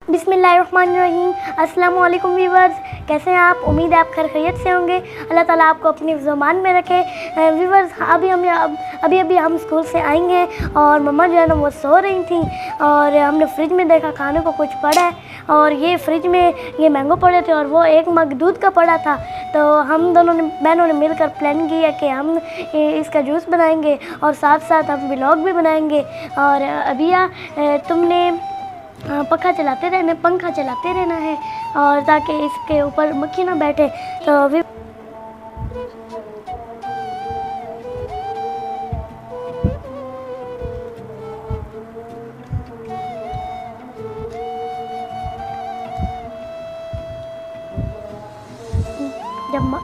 बिस्मिल्लाहिर्रहमानिर्रहीम। अस्सलाम वालेकुम व्यूवर्स, कैसे हैं आप? उम्मीद है आप खैर खैरियत से होंगे। अल्लाह ताला आपको अपनी ज़ुबान में रखे। व्यूवर्स, अभी हम स्कूल से आई हैं और मम्मा जो है ना वो सो रही थी और हमने फ्रिज में देखा खाने को कुछ पड़ा है और ये फ्रिज में ये मैंगो पड़े थे और वो एक मग दूध का पड़ा था। तो हम दोनों ने बहनों ने मिलकर प्लान किया कि हम इसका जूस बनाएंगे और साथ साथ हम व्लॉग भी बनाएंगे। और अभिया तुमने पंखा चलाते रहना है और ताकि इसके ऊपर मक्खी ना बैठे। तो अभी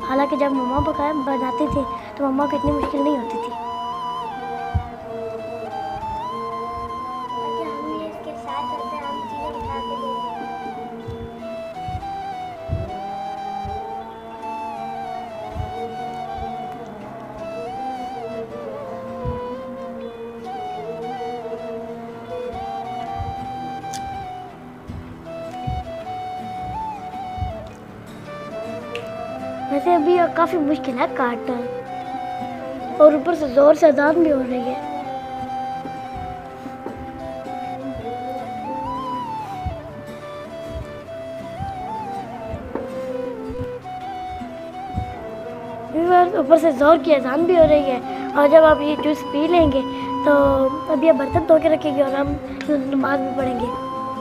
हालांकि जब मम्मा बनाती थी तो मम्मा को इतनी मुश्किल नहीं होती थी। वैसे अभी काफ़ी मुश्किल है काटना और ऊपर से ज़ोर से अजान भी हो रही है। ऊपर से ज़ोर की अजान भी हो रही है और जब आप ये जूस पी लेंगे तो अभी आप बर्तन धो के रखेंगे और हम नमाज भी पढ़ेंगे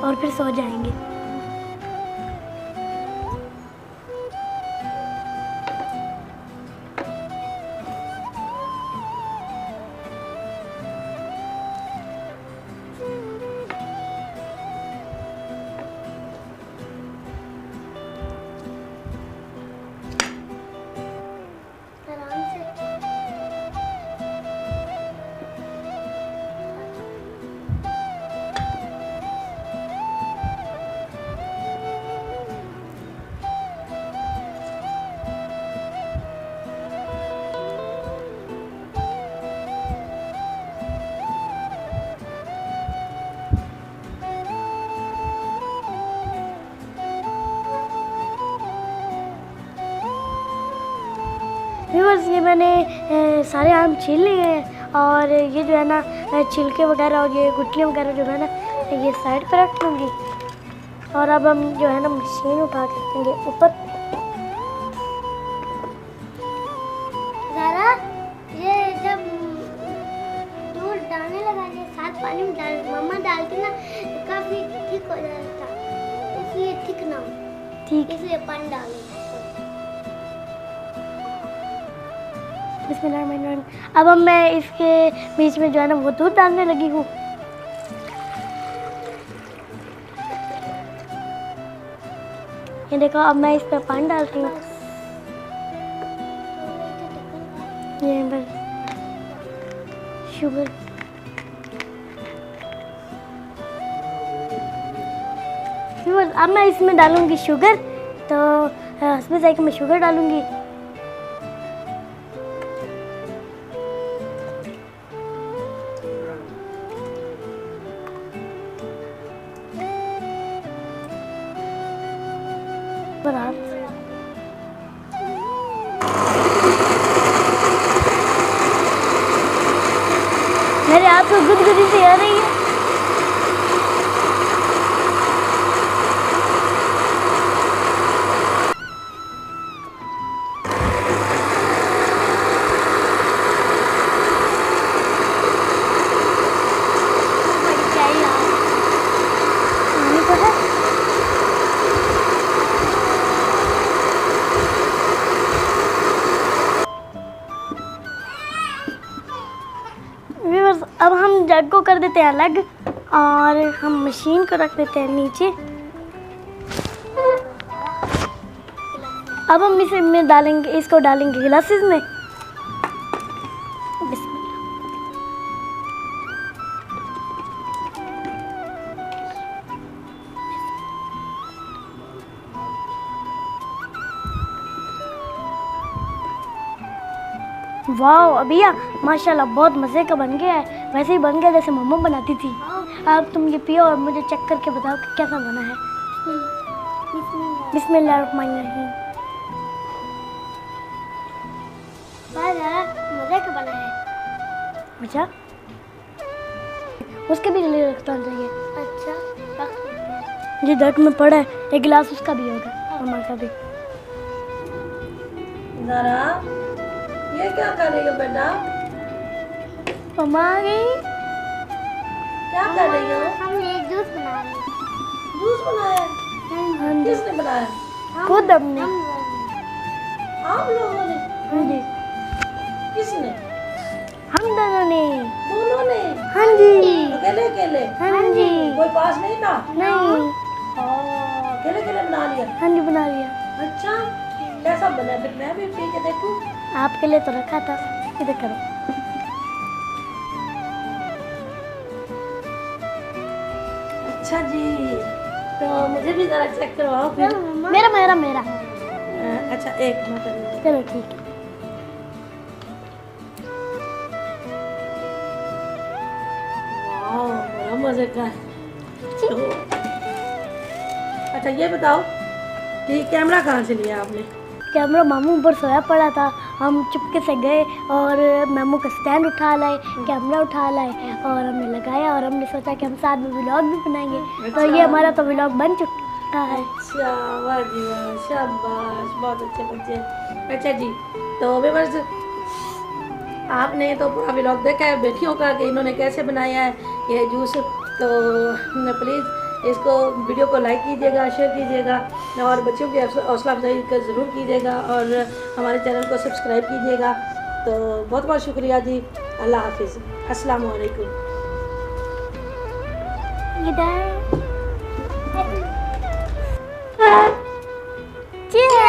और फिर सो जाएंगे। व्यूअर्स, ये मैंने सारे आम छील लिए हैं और ये जो है ना छिलके वगैरह और ये गुठलियाँ वगैरह जो है ना ये साइड पर रख दूँगी और अब हम जो है ना मशीन उठा के रखेंगे ऊपर। ज़रा ये जब दूध डालने लगा ये साथ पानी में मम्मा डालती ना काफ़ी ठीक हो जाता, इसलिए ठीक ना हो, ठीक इसलिए पानी डालें। बिस्मिल्लाहिर्रहमानिर्रहीम। अब मैं इसके बीच में जो है ना वो दूध डालने लगी हूँ। ये देखो, अब मैं इस पर पानी डालती हूँ। ये बस शुगर, अब मैं इसमें डालूंगी शुगर। तो हस्बे जायके में शुगर डालूंगी। मेरे हाथ को गुदगुदी सी आ रही है। अब हम जग को कर देते हैं अलग और हम मशीन को रख देते हैं नीचे। अब हम इसमें डालेंगे, इसको डालेंगे गिलासेस में। वाह अभिया, माशाल्लाह बहुत मज़े का बन गया है। वैसे ही बन गया जैसे मम्मा बनाती थी। अब तुम ये पियो और मुझे चेक करके बताओ कि कैसा बना है। बिस्मिल्लाहिर्रहमानिर्रहीम। मज़े का बना है। अच्छा, उसके भी लिए रखना चाहिए। अच्छा, रख लेते हैं। जी दर्द में पड़ा है, एक गिलास उसका भी होगा, मम्मा का भी। ज़रा ये क्या कर रही हो बेटा? मम्मा आ गई। क्या कर रही हो? हम ये जूस बना रहे हैं। जूस बनाया? हाँ जी, किसने बनाया? खुद हमने। आप लोगों ने? हाँ जी, किसने? हम दोनों ने। दोनों ने? हाँ जी, अकेले अकेले? हाँ जी। कोई पास नहीं था? नहीं, अकेले अकेले बना लिया? हाँ जी बना लिया। अच्छा, कैसा बना? फिर मैं भी पी के देखूं। आपके लिए तो रखा था, इधर करो। अच्छा जी, तो मुझे भी जरा चेक करवाओ फिर। मेरा मेरा मेरा। अच्छा, एक मिनट। चलो ठीक है। वाह, बड़ा मजे का है। तो अच्छा ये बताओ कि कैमरा कहाँ से लिया आपने? कैमरा मामू ऊपर सोया पड़ा था, हम चुपके से गए और मामू का स्टैंड उठा लाए, कैमरा उठा लाए और हमने लगाया और हमने सोचा कि हम साथ में व्लॉग भी बनाएंगे। तो ये हमारा तो व्लॉग बन चुका है। अच्छा, वाह जी वाह, शाबाश, बहुत अच्छे बच्चे। अच्छा जी, तो व्यूअर्स आपने तो पूरा व्लॉग देखा है बेटियों का कि इन्होंने कैसे बनाया है ये जूस। तो प्लीज़ इसको वीडियो को लाइक कीजिएगा, शेयर कीजिएगा और बच्चों की हौसला अफजाई का ज़रूर कीजिएगा और हमारे चैनल को सब्सक्राइब कीजिएगा। तो बहुत बहुत शुक्रिया जी। अल्लाह हाफिज़। अस्सलाम वालेकुम। Cheers!